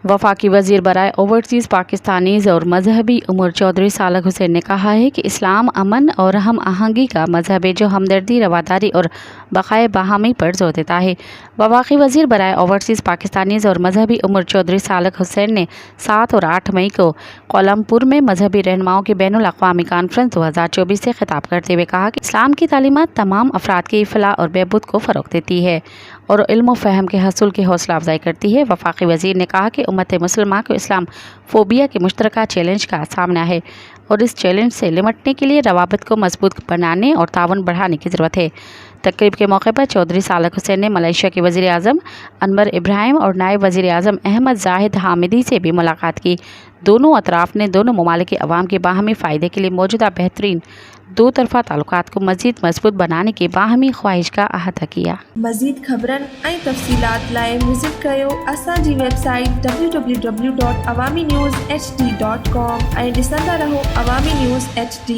वफाकी वज़ीर बराए ओवरसीज़ पाकिस्तानीज़ और मजहबी उमर चौधरी सालक हुसैन ने कहा है कि इस्लाम अमन और हम आहंगी का मजहब है जो हमदर्दी, रवादारी और बक़ाए बाहमी पर जोर देता है। वफाकी वज़ीर बराए ओवरसीज़ पाकिस्तानीज़ और मजहबी उमर चौधरी सालक हुसैन ने 7 और 8 मई को कोलमपुर में मजहबी रहनुमाओं की बैनुल अक़वामी कॉन्फ्रेंस 2024 से खिताब करते हुए कहा कि इस्लाम की तालीमात तमाम अफराद की फलाह और बहबूद को फ़रोग़ देती है और इल्म व फ़हम के हसूल की हौसला अफजाई करती है। वफाकी वज़ीर ने कहा कि उम्मत मुसलमान को इस्लाम फ़ोबिया के मुश्तरका चैलेंज का सामना है और इस चैलेंज से निपटने के लिए रवाबत को मजबूत बनाने और तावन बढ़ाने की ज़रूरत है। तकरीब के मौके पर चौधरी सालक हुसैन ने मलेशिया के वज़ीर आज़म अनवर इब्राहिम और नायब वज़ीर आज़म अहमद जाहिद हामिदी से भी मुलाकात की। दोनों अतराफ़ ने दोनों ममालिक के अवाम के बाहमी फ़ायदे के लिए मौजूदा बेहतरीन दो तरफ़ा ताल्लुकात को मज़ीद मजबूत बनाने की बाहमी ख्वाहिश का अहाता किया। मज़ीद ख़बरन ऐं तफ़सीलात लाइ विज़िट कयो असांजी वेबसाइट www.awamiNewsHD.com ऐं ॾिसंदा रहो अवामी न्यूज़ HD।